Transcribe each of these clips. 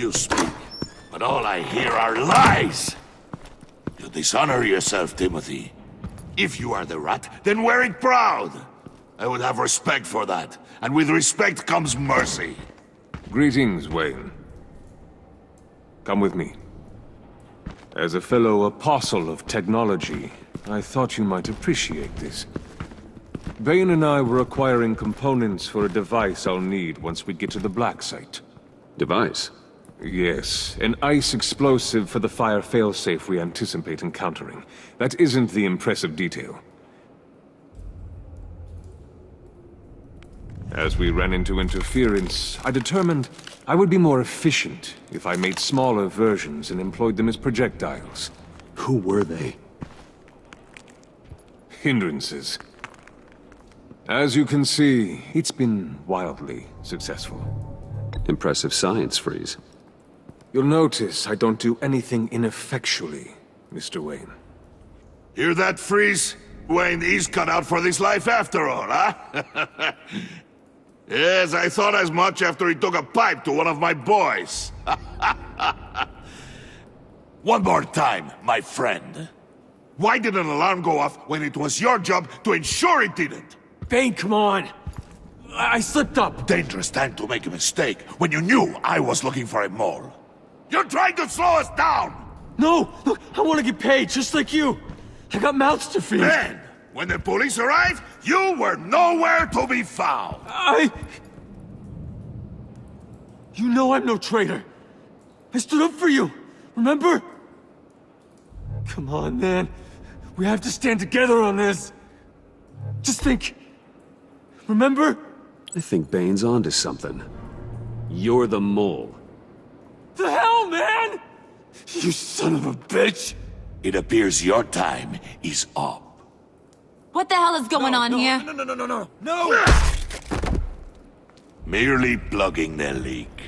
You speak, but all I hear are lies! You dishonor yourself, Timothy. If you are the rat, then wear it proud! I would have respect for that, and with respect comes mercy. Greetings, Wayne. Come with me. As a fellow apostle of technology, I thought you might appreciate this. Bane and I were acquiring components for a device I'll need once we get to the Black Site. Device? Yes, an ice explosive for the fire failsafe we anticipate encountering. That isn't the impressive detail. As we ran into interference, I determined I would be more efficient if I made smaller versions and employed them as projectiles. Who were they? Hindrances. As you can see, it's been wildly successful. Impressive science, Freeze. You'll notice I don't do anything ineffectually, Mr. Wayne. Hear that, Freeze? Wayne is cut out for this life after all, huh? Yes, I thought as much after he took a pipe to one of my boys. One more time, my friend. Why did an alarm go off when it was your job to ensure it didn't? Bane, come on! I slipped up! Dangerous time to make a mistake when you knew I was looking for a mole. You're trying to slow us down! No! Look, I want to get paid, just like you! I got mouths to feed! Then, when the police arrived, you were nowhere to be found! You know I'm no traitor! I stood up for you, remember? Come on, man. We have to stand together on this. Just think. Remember? I think Bane's onto something. You're the mole. The hell, man! You son of a bitch! It appears your time is up. What the hell is going on here? No! Merely plugging the leak.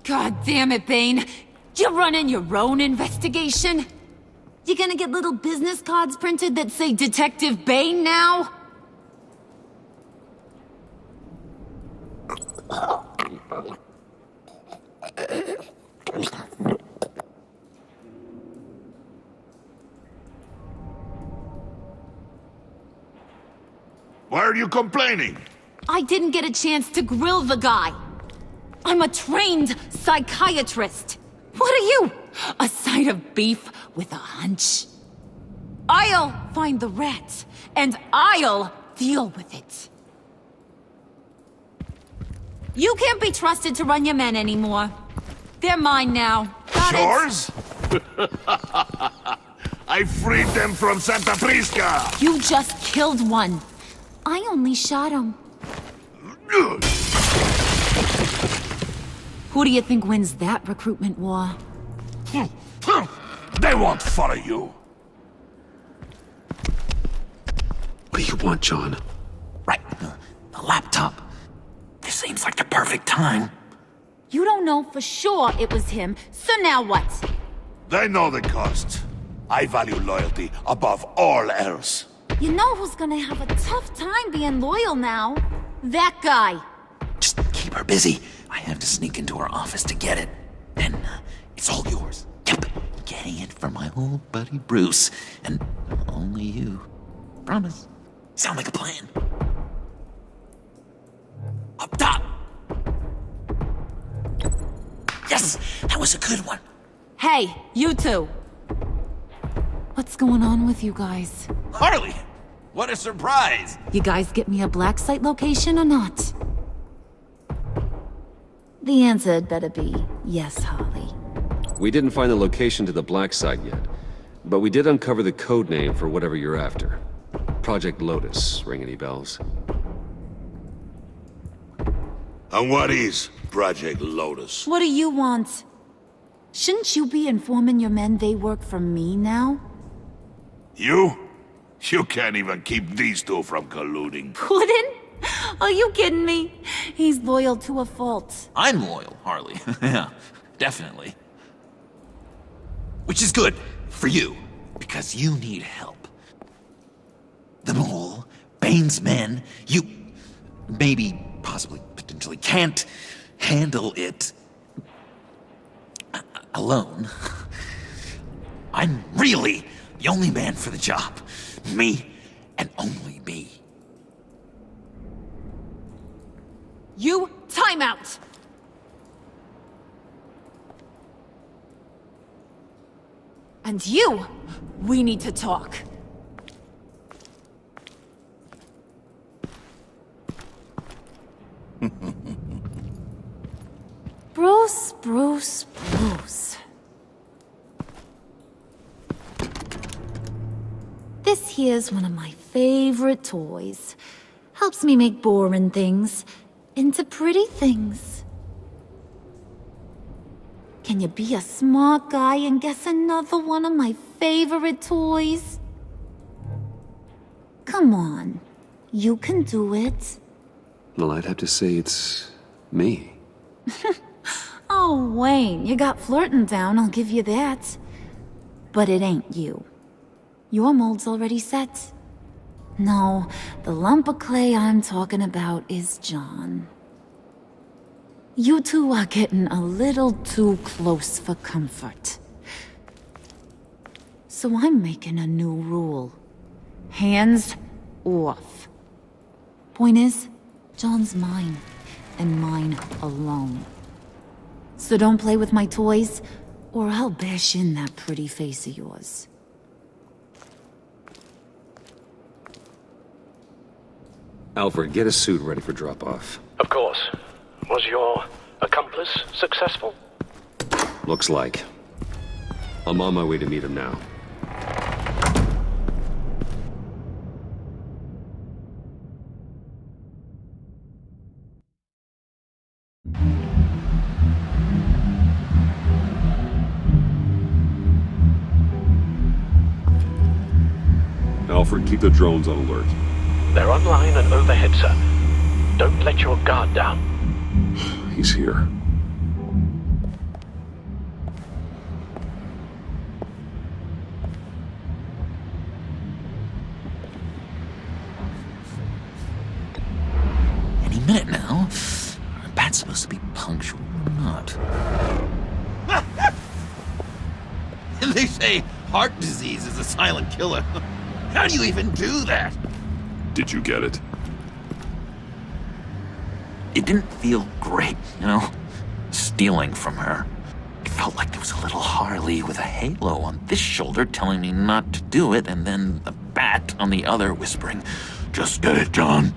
God damn it, Bane. You're running your own investigation? You gonna get little business cards printed that say Detective Bane now? Why are you complaining? I didn't get a chance to grill the guy. I'm a trained psychiatrist. What are you? A side of beef with a hunch? I'll find the rat, and I'll deal with it. You can't be trusted to run your men anymore. They're mine now. Got it? Yours? I freed them from Santa Prisca! You just killed one. I only shot him. Who do you think wins that recruitment war? They won't follow you. What do you want, John? Right, the laptop. This seems like the perfect time. You don't know for sure it was him, so now what? They know the cost. I value loyalty above all else. You know who's gonna have a tough time being loyal now? That guy. Just keep her busy. I have to sneak into her office to get it. Then, it's all yours. Yep, getting it for my old buddy Bruce. And only you. Promise. Sound like a plan. Up top! Yes! That was a good one. Hey, you two. What's going on with you guys? Harley! What a surprise! You guys get me a black site location or not? The answer had better be yes, Harley. We didn't find the location to the Black Site yet, but we did uncover the code name for whatever you're after. Project Lotus. Ring any bells? And what is Project Lotus? What do you want? Shouldn't you be informing your men they work for me now? You? You can't even keep these two from colluding. Puddin'? Are you kidding me? He's loyal to a fault. I'm loyal, Harley. Yeah, definitely. Which is good for you, because you need help. The mole, Bane's men, you... maybe, possibly, until he can't handle it alone. I'm really the only man for the job. Me and only me. You time out! And you, we need to talk. Bruce. This here's one of my favorite toys. Helps me make boring things into pretty things. Can you be a smart guy and guess another one of my favorite toys? Come on, you can do it. Well, I'd have to say it's me. Oh, Wayne, you got flirting down, I'll give you that. But it ain't you. Your mold's already set. No, the lump of clay I'm talking about is John. You two are getting a little too close for comfort. So I'm making a new rule. Hands off. Point is, John's mine, and mine alone. So don't play with my toys, or I'll bash in that pretty face of yours. Alfred, get a suit ready for drop-off. Of course. Was your accomplice successful? Looks like. I'm on my way to meet him now. Alfred, keep the drones on alert. They're online and overhead, sir. Don't let your guard down. He's here. Any minute now. Are bats supposed to be punctual or not? They say heart disease is a silent killer. How do you even do that? Did you get it? It didn't feel great, you know? Stealing from her. It felt like there was a little Harley with a halo on this shoulder telling me not to do it, and then a bat on the other whispering, "Just get it, John."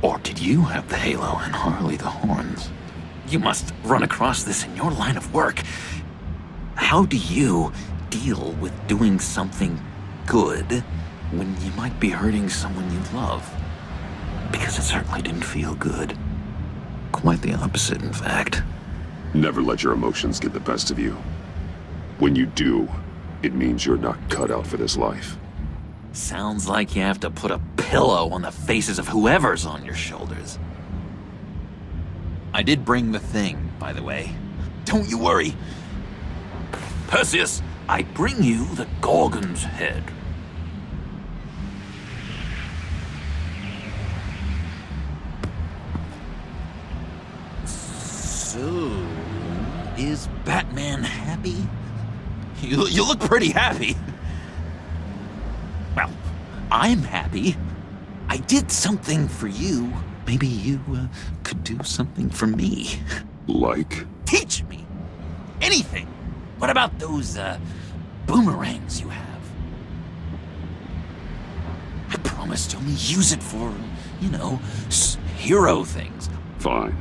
Or did you have the halo and Harley the horns? You must run across this in your line of work. How do you deal with doing something good when you might be hurting someone you love? Because it certainly didn't feel good. Quite the opposite, in fact. Never let your emotions get the best of you. When you do, it means you're not cut out for this life. Sounds like you have to put a pillow on the faces of whoever's on your shoulders. I did bring the thing, by the way. Don't you worry. Perseus, I bring you the Gorgon's head. So, is Batman happy? You look pretty happy. Well, I'm happy. I did something for you. Maybe you could do something for me. Like? Teach me. Anything. What about those boomerangs you have? I promise to only use it for, you know, hero things. Fine.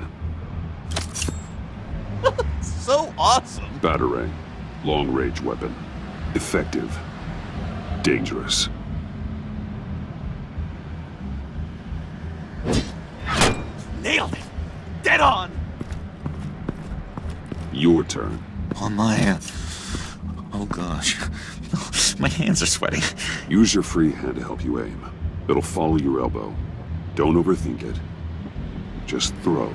So awesome. Batarang. Long-range weapon. Effective. Dangerous. Nailed it. Dead on. Your turn. On my... oh gosh. My hands are sweating. Use your free hand to help you aim. It'll follow your elbow. Don't overthink it. Just throw.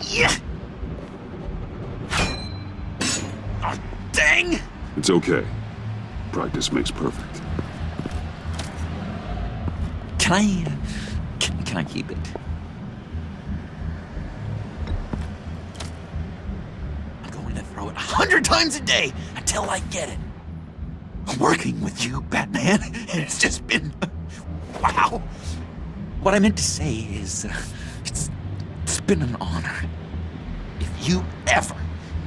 Yeah. Oh, dang. It's okay. Practice makes perfect. Can I keep it? I'm going to throw it 100 times a day until I get it. Working with you, Batman, it's just been... wow. What I meant to say is, it's been an honor. If you ever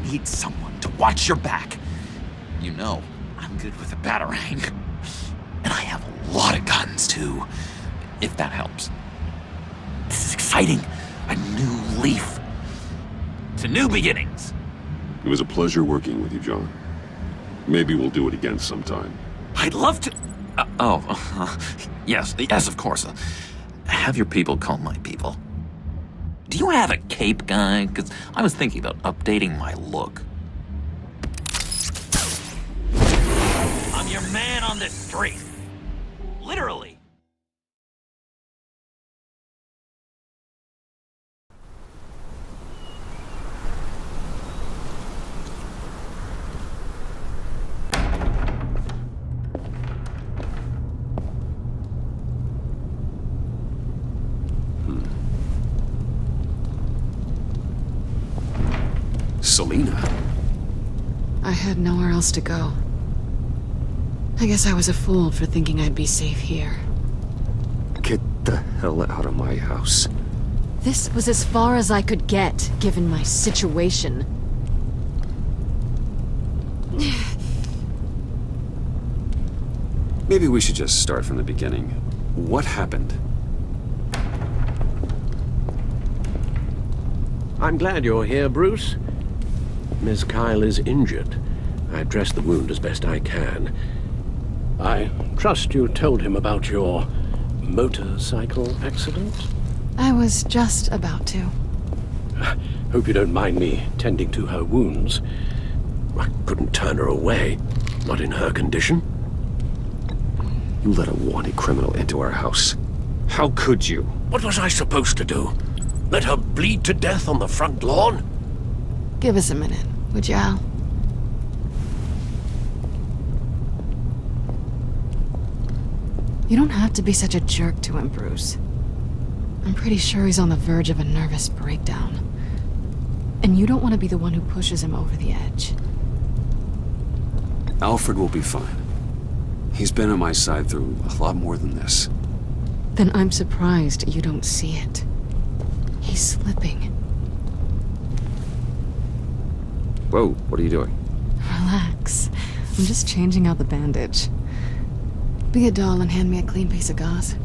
need someone to watch your back, you know I'm good with a batarang. And I have a lot of guns, too, if that helps. This is exciting. A new leaf. To new beginnings. It was a pleasure working with you, John. Maybe we'll do it again sometime. I'd love to... yes, of course. Have your people call my people. Do you have a cape, guy? Because I was thinking about updating my look. I'm your man on this street. Literally. Selina. I had nowhere else to go. I guess I was a fool for thinking I'd be safe here. Get the hell out of my house. This was as far as I could get, given my situation. Maybe we should just start from the beginning. What happened? I'm glad you're here, Bruce. Miss Kyle is injured. I dressed the wound as best I can. I trust you told him about your motorcycle accident? I was just about to. Hope you don't mind me tending to her wounds. I couldn't turn her away, not in her condition. You let a wanted criminal into our house. How could you? What was I supposed to do? Let her bleed to death on the front lawn? Give us a minute, would you, Al? You don't have to be such a jerk to him, Bruce. I'm pretty sure he's on the verge of a nervous breakdown. And you don't want to be the one who pushes him over the edge. Alfred will be fine. He's been on my side through a lot more than this. Then I'm surprised you don't see it. He's slipping. Whoa, what are you doing? Relax. I'm just changing out the bandage. Be a doll and hand me a clean piece of gauze.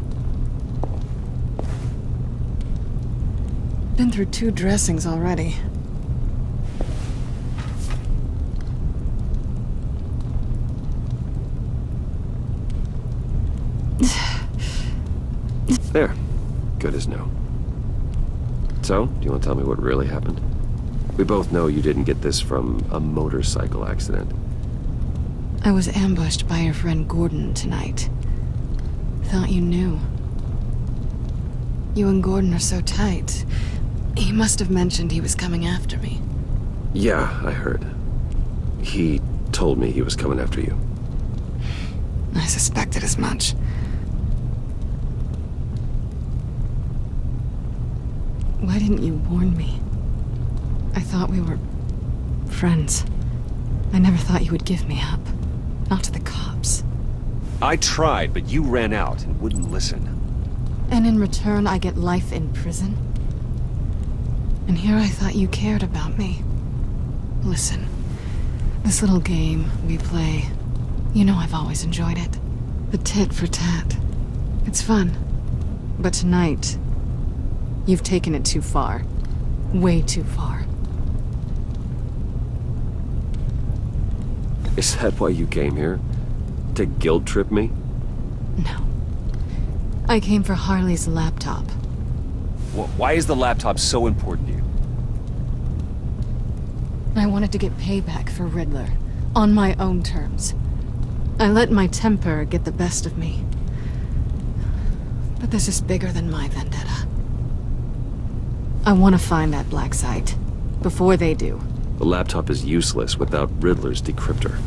Been through 2 dressings already. There. Good as new. So, do you want to tell me what really happened? We both know you didn't get this from a motorcycle accident. I was ambushed by your friend Gordon tonight. Thought you knew. You and Gordon are so tight. He must have mentioned he was coming after me. Yeah, I heard. He told me he was coming after you. I suspected as much. Why didn't you warn me? I thought we were friends. I never thought you would give me up. Not to the cops. I tried, but you ran out and wouldn't listen. And in return, I get life in prison? And here I thought you cared about me. Listen, this little game we play, you know I've always enjoyed it. The tit for tat. It's fun. But tonight, you've taken it too far. Way too far. Is that why you came here? To guilt trip me? No. I came for Harley's laptop. Why is the laptop so important to you? I wanted to get payback for Riddler. On my own terms. I let my temper get the best of me. But this is bigger than my vendetta. I want to find that black site. Before they do. The laptop is useless without Riddler's decryptor.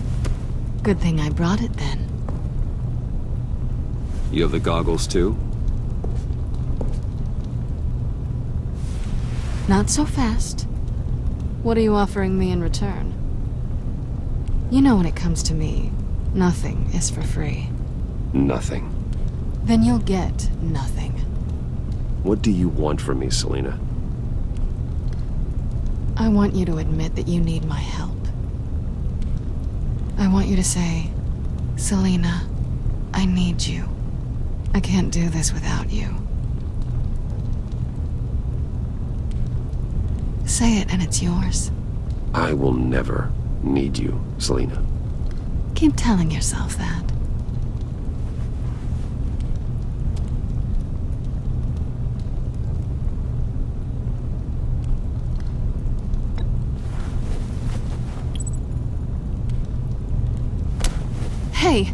Good thing I brought it then. You have the goggles too? Not so fast. What are you offering me in return? You know when it comes to me, nothing is for free. Nothing. Then you'll get nothing. What do you want from me, Selina? I want you to admit that you need my help. I want you to say, Selina, I need you. I can't do this without you. Say it and it's yours. I will never need you, Selina. Keep telling yourself that. Hey,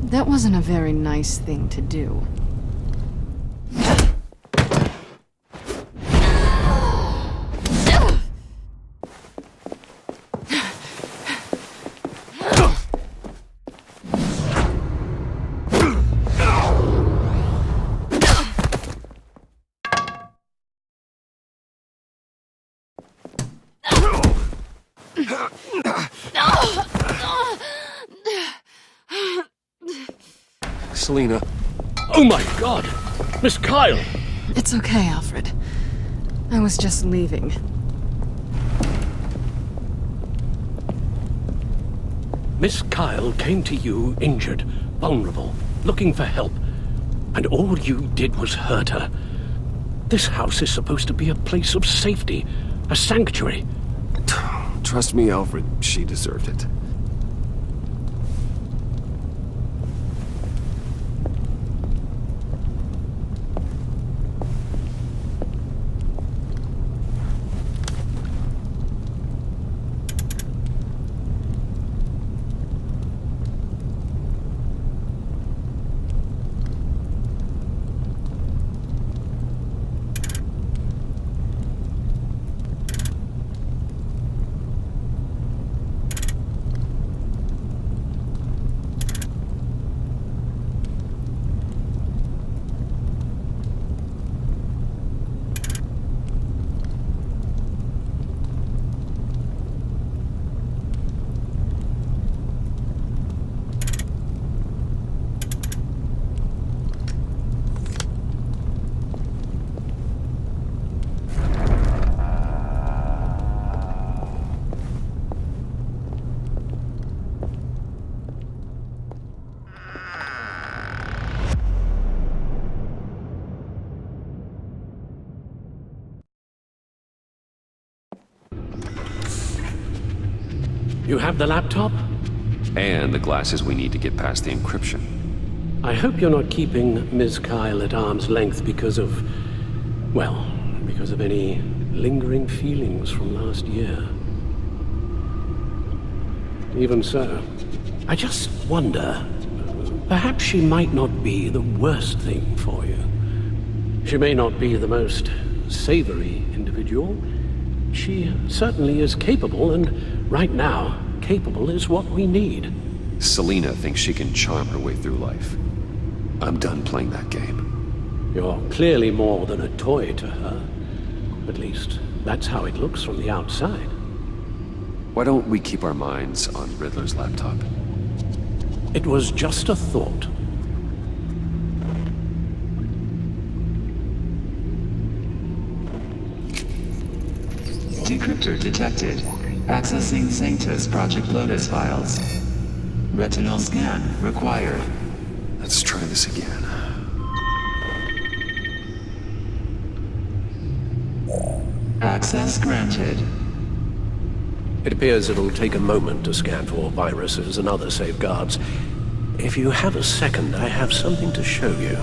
that wasn't a very nice thing to do. Selina. Oh my god! Miss Kyle! It's okay, Alfred. I was just leaving. Miss Kyle came to you injured, vulnerable, looking for help. And all you did was hurt her. This house is supposed to be a place of safety, a sanctuary. Trust me, Alfred, she deserved it. You have the laptop? And the glasses we need to get past the encryption. I hope you're not keeping Ms. Kyle at arm's length because of... well, because of any lingering feelings from last year. Even so, I just wonder, perhaps she might not be the worst thing for you. She may not be the most savory individual. She certainly is capable, and right now, capable is what we need. Selina thinks she can charm her way through life. I'm done playing that game. You're clearly more than a toy to her. At least, that's how it looks from the outside. Why don't we keep our minds on Riddler's laptop? It was just a thought. Decryptor detected. Accessing Sanctus Project Lotus files. Retinal scan required. Let's try this again. Access granted. It appears it'll take a moment to scan for viruses and other safeguards. If you have a second, I have something to show you.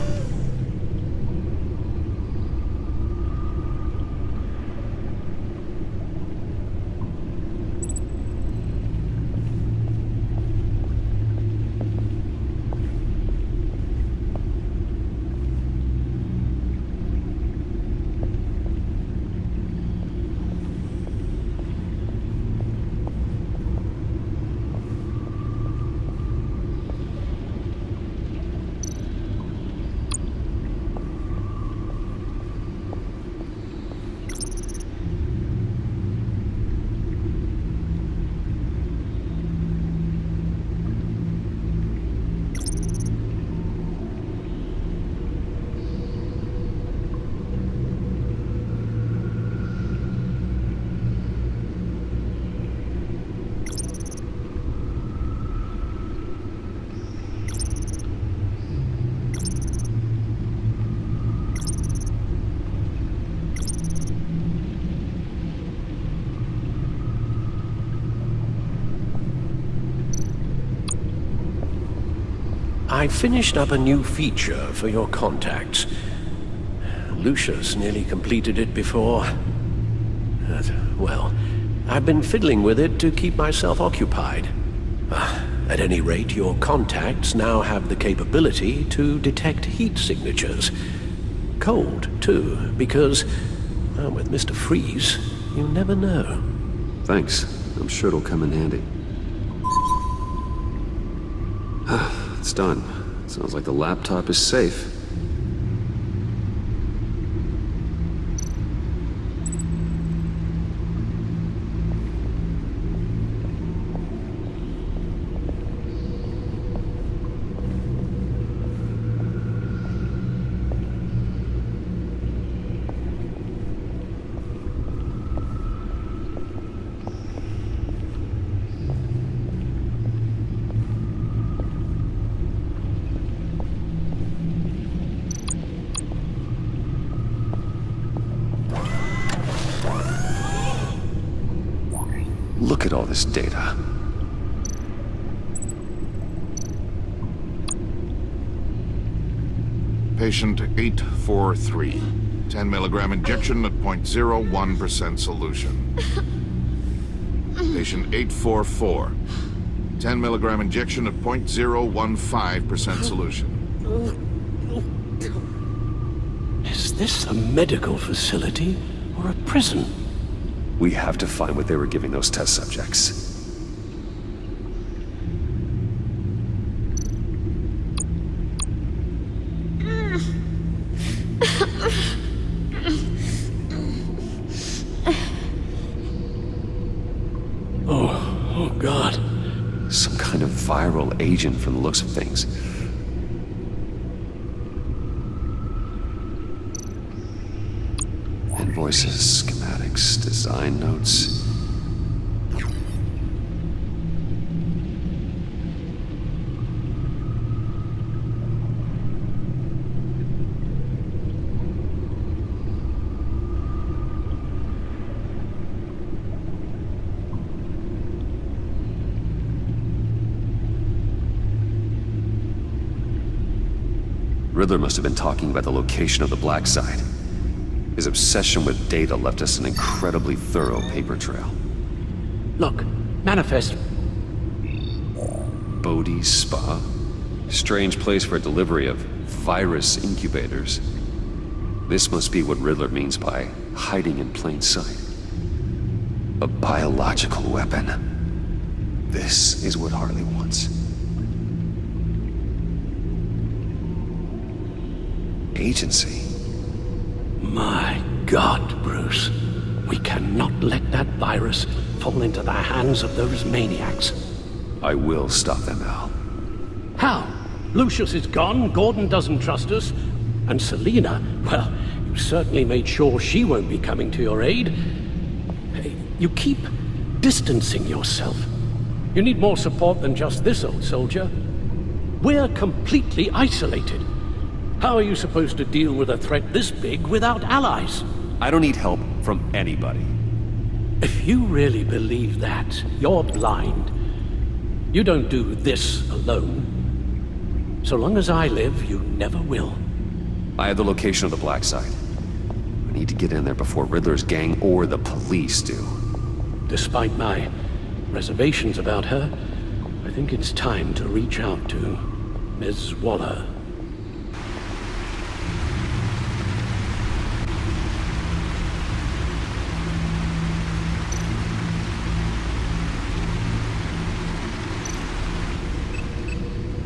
I finished up a new feature for your contacts. Lucius nearly completed it before. Well, I've been fiddling with it to keep myself occupied. At any rate, your contacts now have the capability to detect heat signatures. Cold, too, because, well, with Mr. Freeze, you never know. Thanks. I'm sure it'll come in handy. It's done. Sounds like the laptop is safe. Look at all this data. Patient 843. 10 milligram injection at 0.01% solution. Patient 844. 10 milligram injection at 0.015% solution. Is this a medical facility or a prison? We have to find what they were giving those test subjects. Oh God. Some kind of viral agent from the looks of things. Invoices, schematics, design notes. Riddler must have been talking about the location of the Black Site. His obsession with data left us an incredibly thorough paper trail. Look, manifest. Bodhi's Spa? Strange place for a delivery of virus incubators. This must be what Riddler means by hiding in plain sight. A biological weapon. This is what Harley wants. Agency. My God, Bruce. We cannot let that virus fall into the hands of those maniacs. I will stop them, Al. How? Lucius is gone, Gordon doesn't trust us, and Selina, well, you certainly made sure she won't be coming to your aid. You keep distancing yourself. You need more support than just this old soldier. We're completely isolated. How are you supposed to deal with a threat this big without allies? I don't need help from anybody. If you really believe that, you're blind. You don't do this alone. So long as I live, you never will. I have the location of the Black Site. I need to get in there before Riddler's gang or the police do. Despite my reservations about her, I think it's time to reach out to Ms. Waller.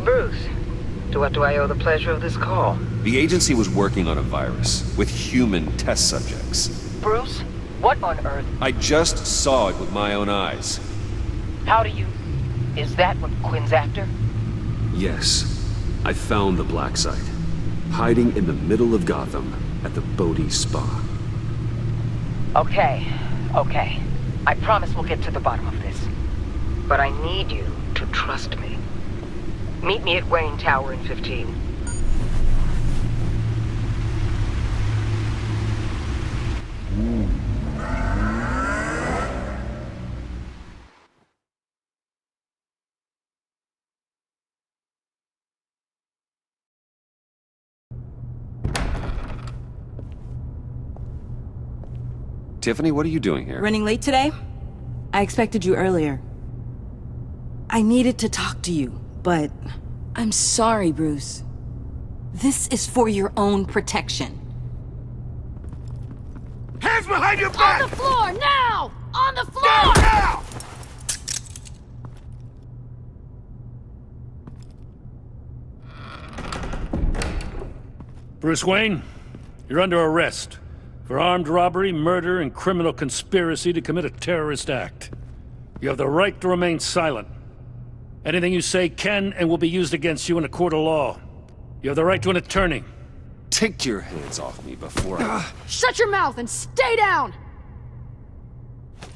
Bruce, to what do I owe the pleasure of this call? The agency was working on a virus with human test subjects. Bruce, what on earth? I just saw it with my own eyes. How do you... Is that what Quinn's after? Yes, I found the Black Site, hiding in the middle of Gotham at the Bodhi Spa. Okay. I promise we'll get to the bottom of this. But I need you to trust me. Meet me at Wayne Tower in 15. Tiffany, what are you doing here? Running late today? I expected you earlier. I needed to talk to you, but I'm sorry, Bruce. This is for your own protection. Hands behind your back! On the floor, now! On the floor! Down now! Bruce Wayne, you're under arrest for armed robbery, murder, and criminal conspiracy to commit a terrorist act. You have the right to remain silent. Anything you say can and will be used against you in a court of law. You have the right to an attorney. Take your hands off me before I... Shut your mouth and stay down!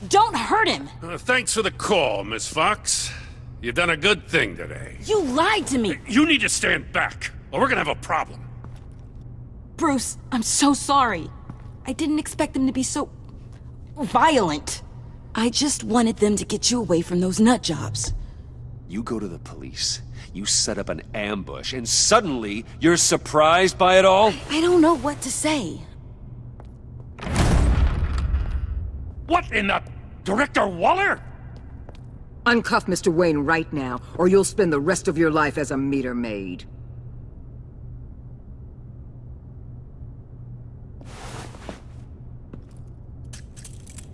Don't hurt him! Thanks for the call, Miss Fox. You've done a good thing today. You lied to me! You need to stand back, or we're gonna have a problem. Bruce, I'm so sorry. I didn't expect them to be so... violent. I just wanted them to get you away from those nut jobs. You go to the police, you set up an ambush, and suddenly you're surprised by it all? I don't know what to say. What in the... Director Waller? Uncuff Mr. Wayne right now, or you'll spend the rest of your life as a meter maid.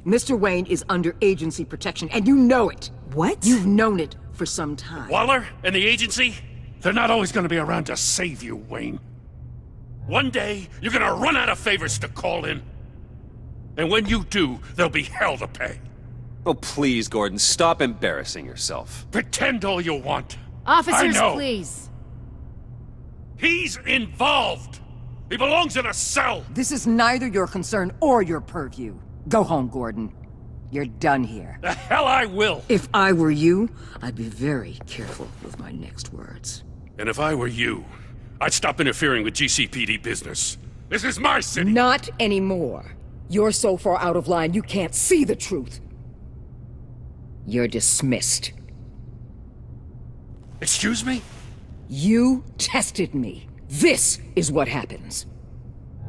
Mr. Wayne is under agency protection, and you know it. What? You've known it for some time. Waller and the agency? They're not always gonna be around to save you, Wayne. One day, you're gonna run out of favors to call in. And when you do, there'll be hell to pay. Oh, please, Gordon, stop embarrassing yourself. Pretend all you want. Officers, I know. please. He's involved. He belongs in a cell. This is neither your concern or your purview. Go home, Gordon. You're done here. The hell I will. If I were you, I'd be very careful with my next words. And if I were you, I'd stop interfering with GCPD business. This is my city. Not anymore. You're so far out of line you can't see the truth. You're dismissed. Excuse me? You tested me. This is what happens.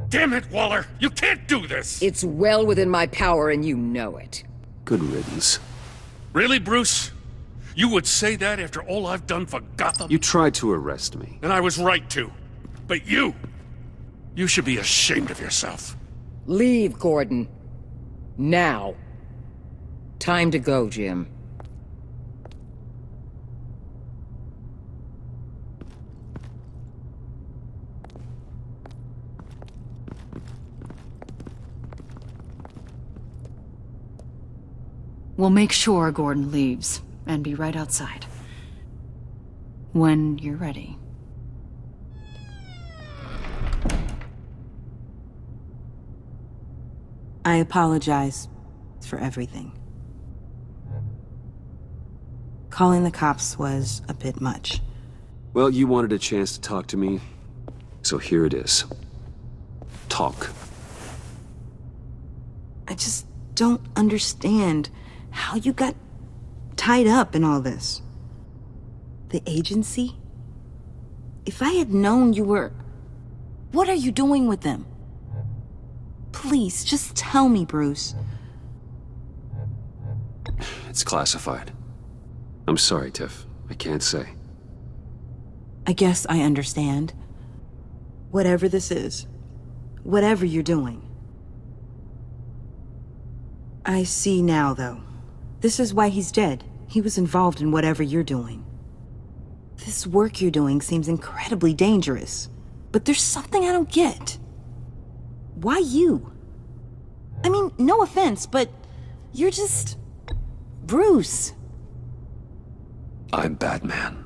Damn it, Waller! You can't do this! It's well within my power and you know it. Good riddance. Really, Bruce? You would say that after all I've done for Gotham? You tried to arrest me. And I was right to. But you should be ashamed of yourself. Leave, Gordon. Now. Time to go, Jim. We'll make sure Gordon leaves, and be right outside. When you're ready. I apologize for everything. Calling the cops was a bit much. Well, you wanted a chance to talk to me, so here it is. Talk. I just don't understand how you got tied up in all this. The agency? If I had known you were... What are you doing with them? Please, just tell me, Bruce. It's classified. I'm sorry, Tiff. I can't say. I guess I understand. Whatever this is. Whatever you're doing. I see now, though. This is why he's dead. He was involved in whatever you're doing. This work you're doing seems incredibly dangerous. But there's something I don't get. Why you? I mean, no offense, but you're just... Bruce. I'm Batman.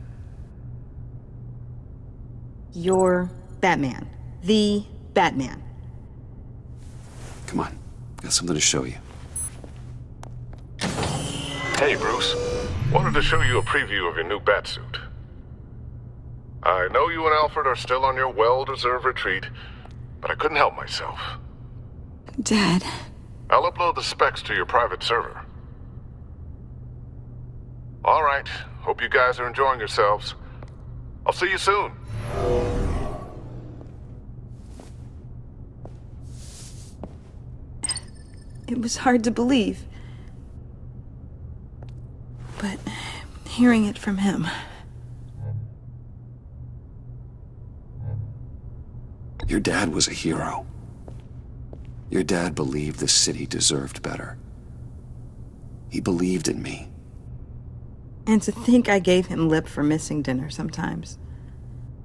You're Batman. The Batman. Come on. Got something to show you. Hey, Bruce. Wanted to show you a preview of your new Batsuit. I know you and Alfred are still on your well-deserved retreat, but I couldn't help myself. Dad. I'll upload the specs to your private server. All right. Hope you guys are enjoying yourselves. I'll see you soon. It It was hard to believe. But hearing it from him... Your dad was a hero. Your dad believed the city deserved better. He believed in me. And to think I gave him lip for missing dinner sometimes.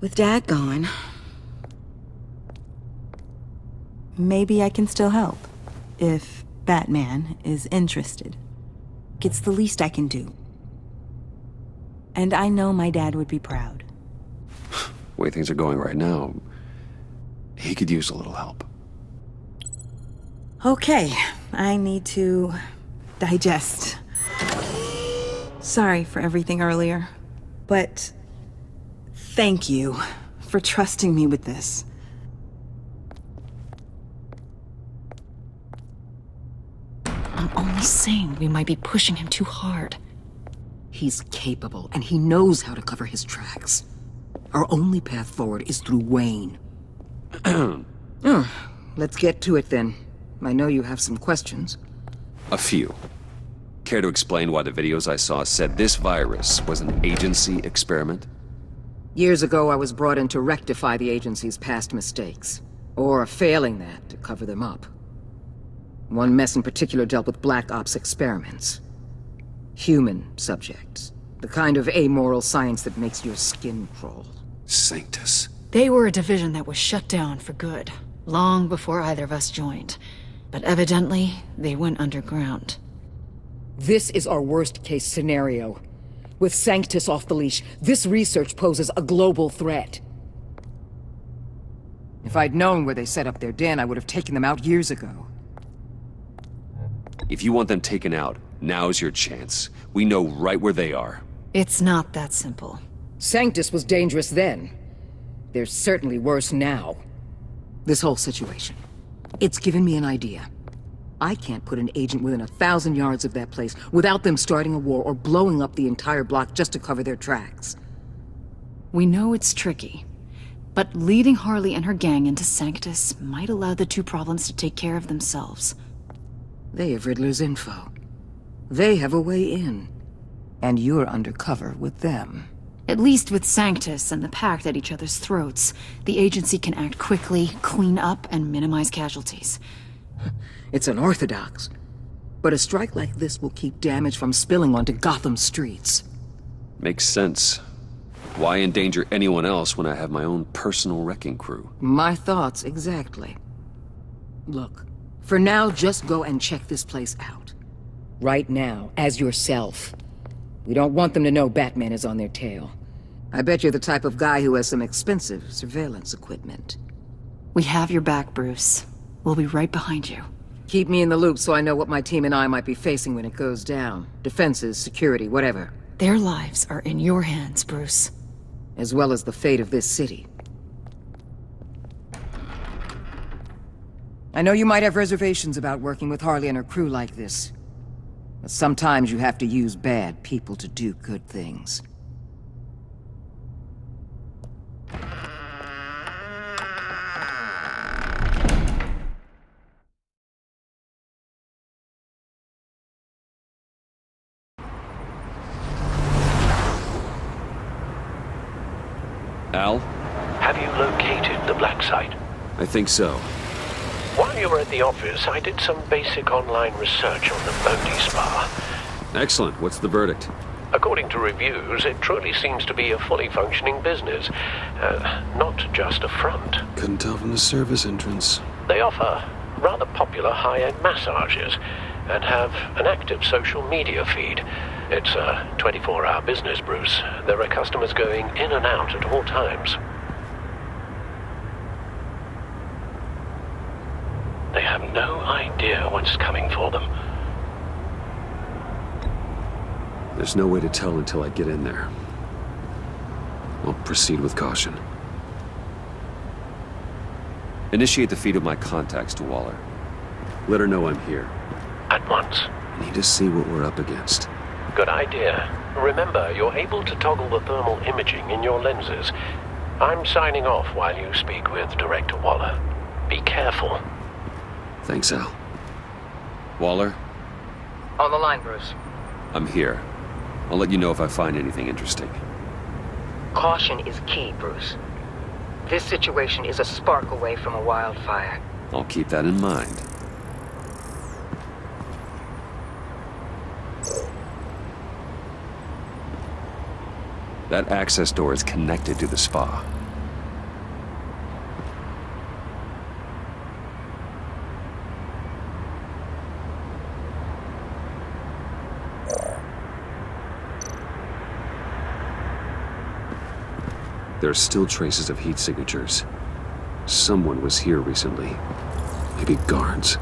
With Dad gone... maybe I can still help. If Batman is interested. It's the least I can do. And I know my dad would be proud. The way things are going right now, he could use a little help. Okay, I need to digest. Sorry for everything earlier, but thank you for trusting me with this. I'm only saying we might be pushing him too hard. He's capable, and he knows how to cover his tracks. Our only path forward is through Wayne. Let's get to it then. I know you have some questions. A few. Care to explain why the videos I saw said this virus was an agency experiment? Years ago, I was brought in to rectify the agency's past mistakes. Or, failing that, to cover them up. One mess in particular dealt with Black Ops experiments. Human subjects. The kind of amoral science that makes your skin crawl. Sanctus. They were a division that was shut down for good, long before either of us joined. But evidently, they went underground. This is our worst-case scenario. With Sanctus off the leash, this research poses a global threat. If I'd known where they set up their den, I would have taken them out years ago. If you want them taken out, now's your chance. We know right where they are. It's not that simple. Sanctus was dangerous then. They're certainly worse now. This whole situation, it's given me an idea. I can't put an agent within 1,000 yards of that place without them starting a war or blowing up the entire block just to cover their tracks. We know it's tricky, but leading Harley and her gang into Sanctus might allow the two problems to take care of themselves. They have Riddler's info. They have a way in. And you're undercover with them. At least with Sanctus and the Pact at each other's throats, the agency can act quickly, clean up, and minimize casualties. It's unorthodox. But a strike like this will keep damage from spilling onto Gotham streets. Makes sense. Why endanger anyone else when I have my own personal wrecking crew? My thoughts, exactly. Look, for now, just go and check this place out. Right now, as yourself. We don't want them to know Batman is on their tail. I bet you're the type of guy who has some expensive surveillance equipment. We have your back, Bruce. We'll be right behind you. Keep me in the loop so I know what my team and I might be facing when it goes down. Defenses, security, whatever. Their lives are in your hands, Bruce. As well as the fate of this city. I know you might have reservations about working with Harley and her crew like this. But sometimes you have to use bad people to do good things. Al? Have you located the black site? I think so. While you were at the office, I did some basic online research on the Bodhi Spa. Excellent. What's the verdict? According to reviews, it truly seems to be a fully functioning business, not just a front. Couldn't tell from the service entrance. They offer rather popular high-end massages and have an active social media feed. It's a 24-hour business, Bruce. There are customers going in and out at all times. They have no idea what's coming for them. There's no way to tell until I get in there. I'll proceed with caution. Initiate the feed of my contacts to Waller. Let her know I'm here. At once. I need to see what we're up against. Good idea. Remember, you're able to toggle the thermal imaging in your lenses. I'm signing off while you speak with Director Waller. Be careful. Thanks, Al. Waller? On the line, Bruce. I'm here. I'll let you know if I find anything interesting. Caution is key, Bruce. This situation is a spark away from a wildfire. I'll keep that in mind. That access door is connected to the spa. There are still traces of heat signatures. Someone was here recently. Maybe guards.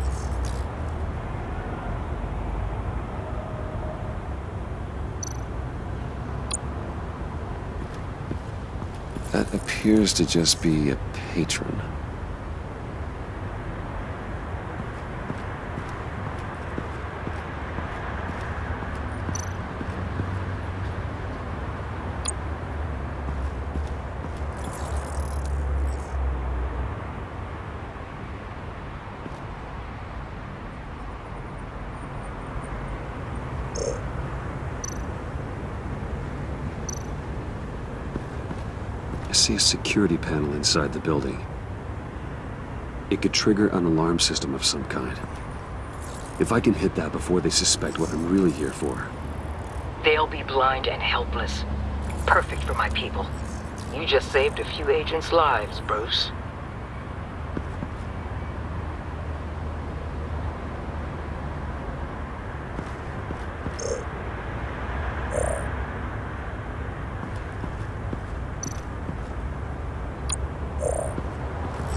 That appears to just be a patron. I see a security panel inside the building. It could trigger an alarm system of some kind. If I can hit that before they suspect what I'm really here for. They'll be blind and helpless. Perfect for my people. You just saved a few agents' lives, Bruce.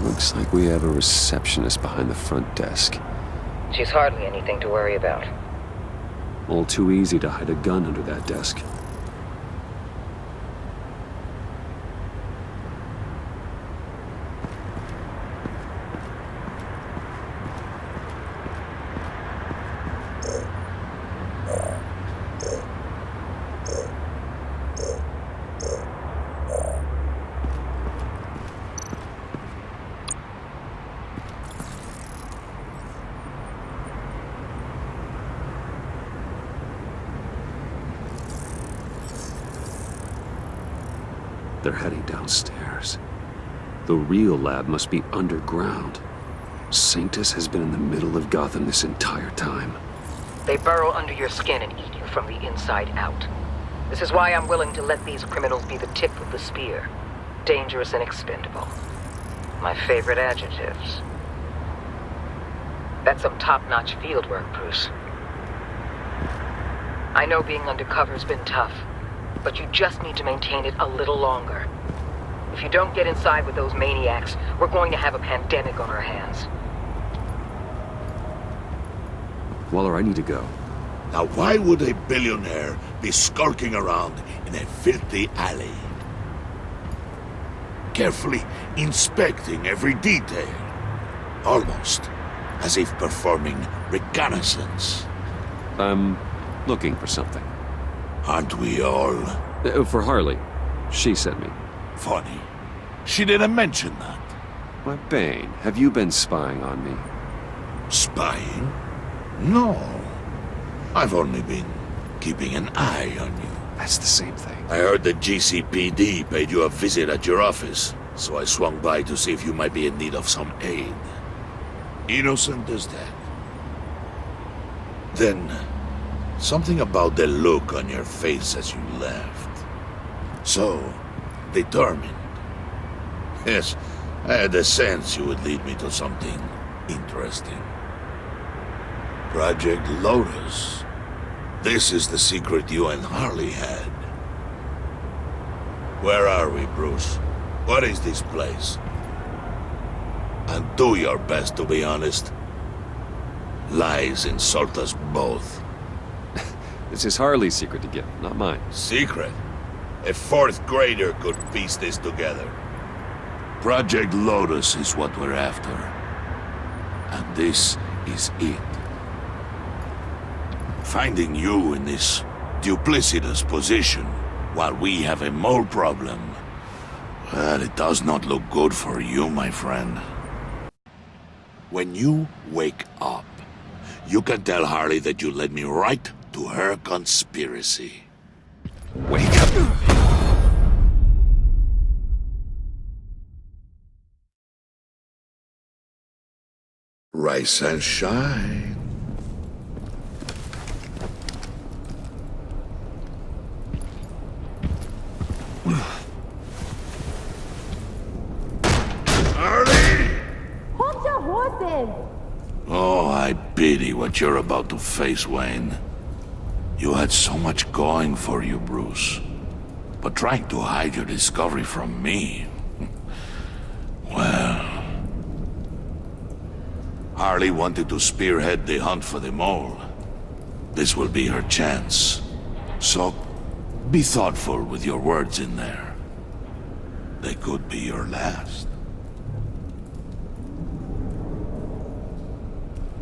Looks like we have a receptionist behind the front desk. She's hardly anything to worry about. All too easy to hide a gun under that desk. They're heading downstairs. The real lab must be underground. Sanctus has been in the middle of Gotham this entire time. They burrow under your skin and eat you from the inside out. This is why I'm willing to let these criminals be the tip of the spear. Dangerous and expendable. My favorite adjectives. That's some top-notch field work, Bruce. I know being undercover's been tough, but you just need to maintain it a little longer. If you don't get inside with those maniacs, we're going to have a pandemic on our hands. Waller, I need to go. Now why would a billionaire be skulking around in a filthy alley? Carefully inspecting every detail. Almost as if performing reconnaissance. I'm looking for something. Aren't we all? For Harley. She sent me. Funny. She didn't mention that. Why, Bane, have you been spying on me? Spying? No. I've only been keeping an eye on you. That's the same thing. I heard the GCPD paid you a visit at your office, so I swung by to see if you might be in need of some aid. Innocent as that. Then, something about the look on your face as you left. So, determined. Yes, I had a sense you would lead me to something interesting. Project Lotus. This is the secret you and Harley had. Where are we, Bruce? What is this place? And do your best to be honest. Lies insult us both. This is Harley's secret to give, not mine. Secret? A fourth grader could piece this together. Project Lotus is what we're after. And this is it. Finding you in this duplicitous position while we have a mole problem, well, it does not look good for you, my friend. When you wake up, You can tell Harley that you led me right to her conspiracy. Wake up. Rise and shine. Harley! Hold your horses! Oh, I pity what you're about to face, Wayne. You had so much going for you, Bruce. But trying to hide your discovery from me... well... Harley wanted to spearhead the hunt for the mole. This will be her chance. So, be thoughtful with your words in there. They could be your last.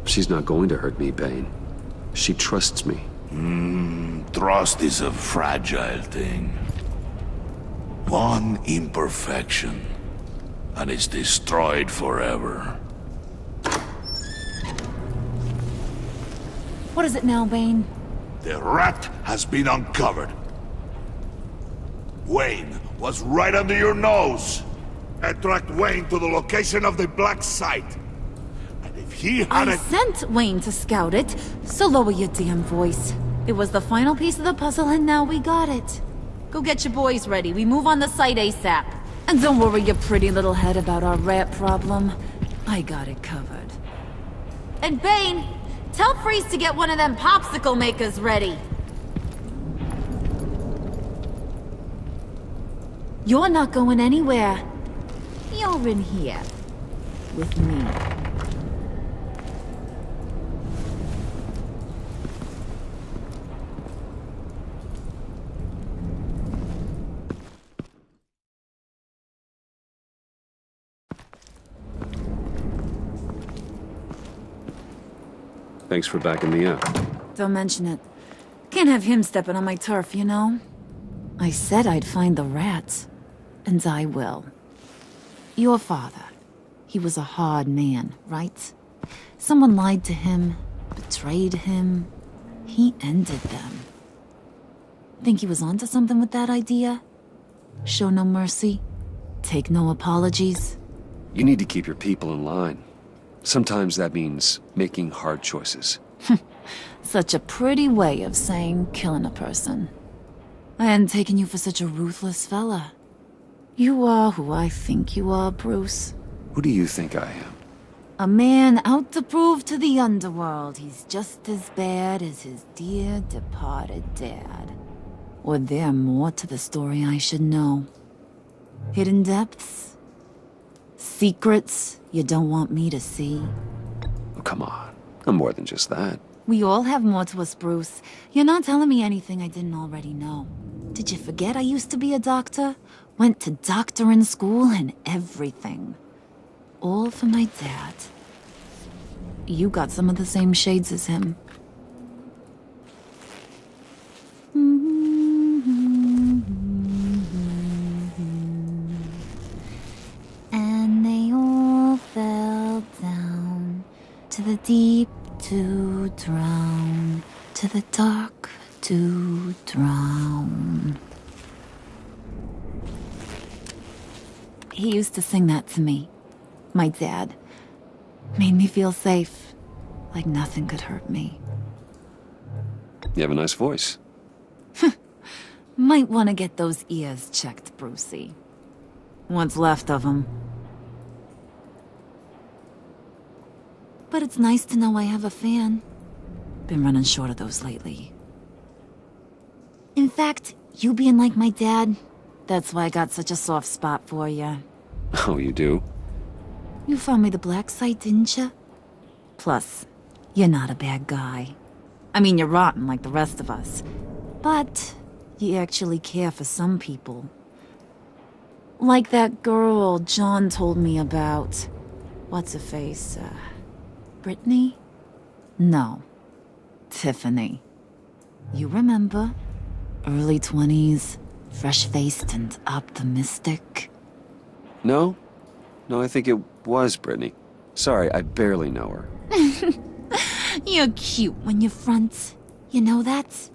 She's not going to hurt me, Bane. She trusts me. Trust is a fragile thing. One imperfection, and it's destroyed forever. What is it now, Bane? The rat has been uncovered. Wayne was right under your nose. I tracked Wayne to the location of the black site. And if he I hadn't... sent Wayne to scout it, so lower your damn voice. It was the final piece of the puzzle, and now we got it. Go get your boys ready. We move on the site ASAP. And don't worry your pretty little head about our rat problem. I got it covered. And Bane, tell Freeze to get one of them popsicle makers ready. You're not going anywhere. You're in here. With me. Thanks for backing me up. Don't mention it. Can't have him stepping on my turf, you know? I said I'd find the rats. And I will. Your father. He was a hard man, right? Someone lied to him, betrayed him. He ended them. Think he was onto something with that idea? Show no mercy? Take no apologies? You need to keep your people in line. Sometimes that means making hard choices. Such a pretty way of saying killing a person. I hadn't taken you for such a ruthless fella. You are who I think you are, Bruce. Who do you think I am? A man out to prove to the underworld he's just as bad as his dear departed dad. Or there more to the story I should know. Hidden depths? Secrets you don't want me to see? Oh, come on. I'm more than just that. We all have more to us, Bruce. You're not telling me anything I didn't already know. Did you forget I used to be a doctor? Went to doctoring school and everything. All for my dad. You got some of the same shades as him. And they all fell down to the deep to drown, to the dark to drown. He used to sing that to me. My dad. Made me feel safe. Like nothing could hurt me. You have a nice voice. Might want to get those ears checked, Brucey. What's left of them. But it's nice to know I have a fan. Been running short of those lately. In fact, you being like my dad, that's why I got such a soft spot for you. Oh, you do? You found me the black site, didn't you? Plus, you're not a bad guy. I mean, you're rotten like the rest of us. But you actually care for some people. Like that girl John told me about. What's her face? Brittany? No. Tiffany. You remember? Early 20s, fresh-faced and optimistic. No? No, I think it was Brittany. Sorry, I barely know her. You're cute when you front. You know that?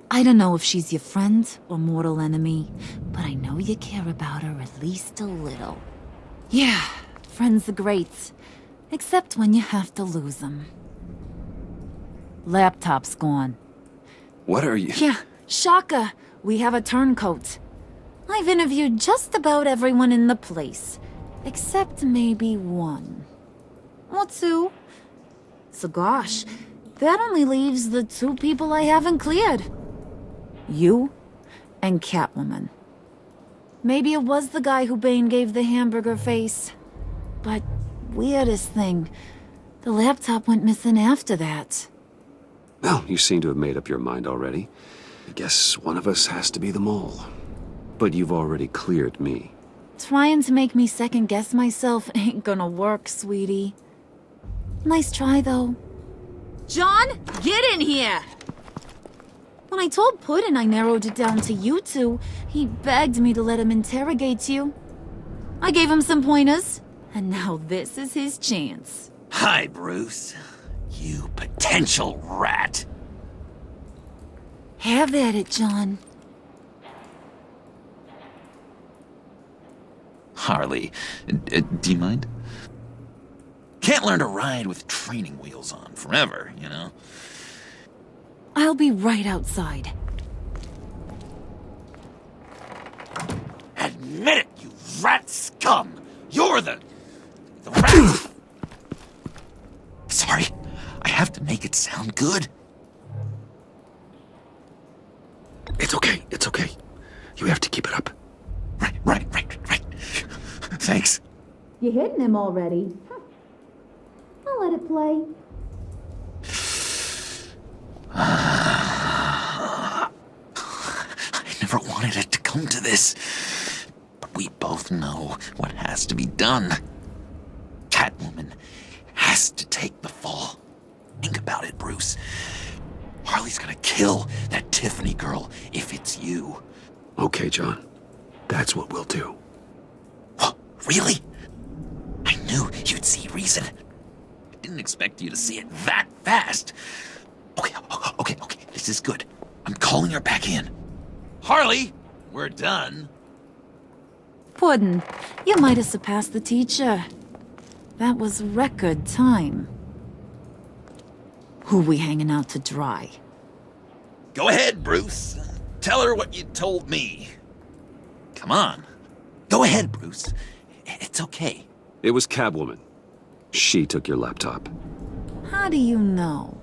I don't know if she's your friend or mortal enemy, but I know you care about her at least a little. Yeah, friends are great. Except when you have to lose them. Laptop's gone. What are you... Yeah, shocker. We have a turncoat. I've interviewed just about everyone in the place. Except maybe one. Or two. So gosh, that only leaves the two people I haven't cleared. You and Catwoman. Maybe it was the guy who Bane gave the hamburger face. But weirdest thing, the laptop went missing after that. Well, you seem to have made up your mind already. I guess one of us has to be the mole. But you've already cleared me. Trying to make me second-guess myself ain't gonna work, sweetie. Nice try, though. John, get in here! When I told Puddin' I narrowed it down to you two, he begged me to let him interrogate you. I gave him some pointers, and now this is his chance. Hi, Bruce. You potential rat. Have at it, John. Harley, do you mind? Can't learn to ride with training wheels on forever, you know? I'll be right outside. Admit it, you rat scum! You're the rat! Sorry, I have to make it sound good. It's okay, it's okay. You have to keep it up. Right. Thanks. You hitting him already? I'll let it play. I never wanted it to come to this. But we both know what has to be done. Catwoman has to take the fall. Think about it, Bruce. Harley's gonna kill that Tiffany girl if it's you. Okay, John. That's what we'll do. Really? I knew you'd see reason. I didn't expect you to see it that fast. Okay. This is good. I'm calling her back in. Harley, we're done. Puddin', you might have surpassed the teacher. That was record time. Who we hanging out to dry? Go ahead, Bruce. Tell her what you told me. Come on. Go ahead, Bruce. It's okay. It was Catwoman. She took your laptop. How do you know?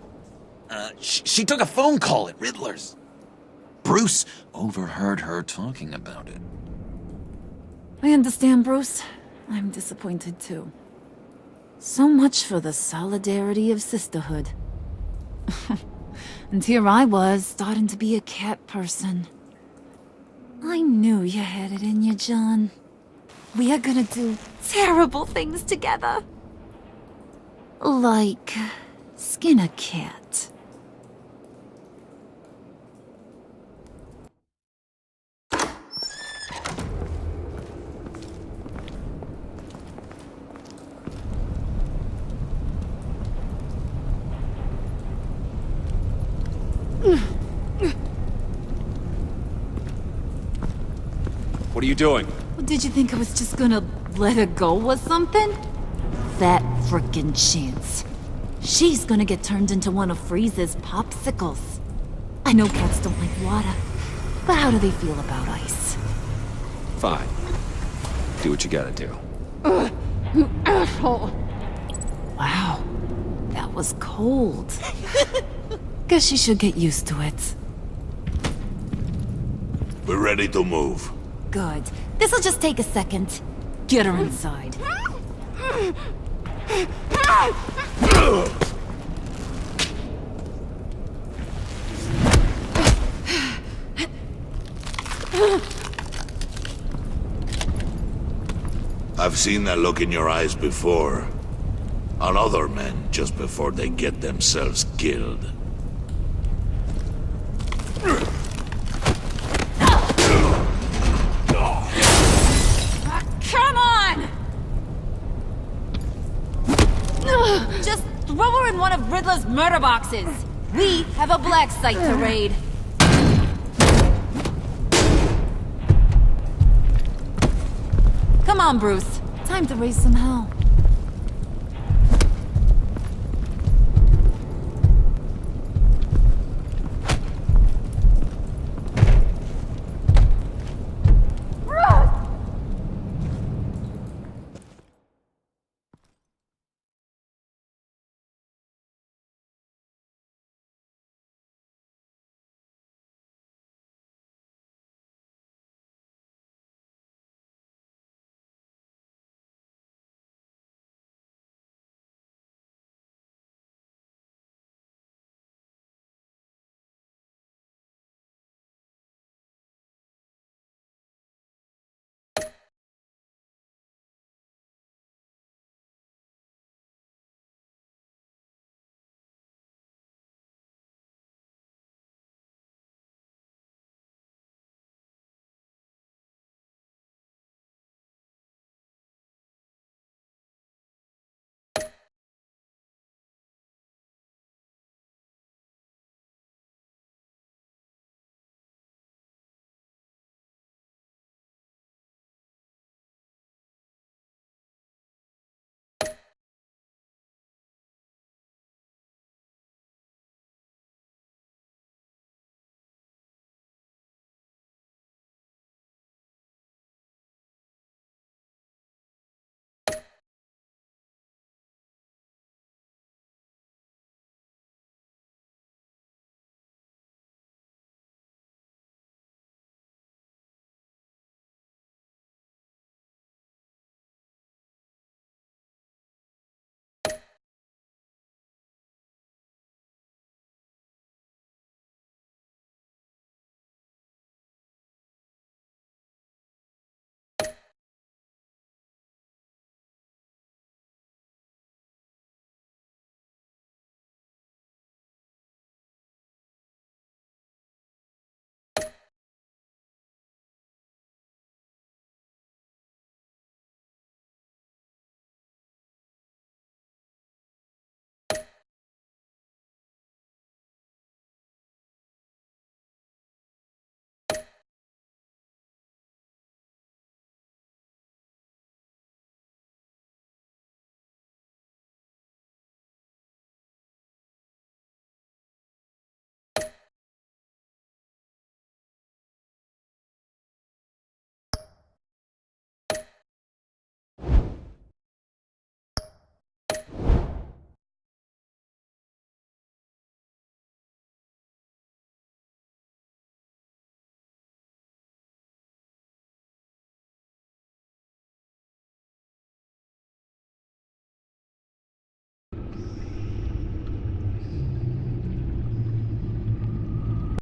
She took a phone call at Riddler's. Bruce overheard her talking about it. I understand, Bruce. I'm disappointed, too. So much for the solidarity of sisterhood. And here I was, starting to be a cat person. I knew you had it in you, John. We are gonna do terrible things together. Like skin a cat. What are you doing? Did you think I was just gonna let her go or something? That frickin' chance. She's gonna get turned into one of Freeze's popsicles. I know cats don't like water, but how do they feel about ice? Fine. Do what you gotta do. You asshole! Wow, that was cold. Guess she should get used to it. We're ready to move. Good. This'll just take a second. Get her inside. I've seen that look in your eyes before. On other men, just before they get themselves killed. Come on! Just throw her in one of Riddler's murder boxes. We have a black site to raid. Come on, Bruce. Time to raise some hell.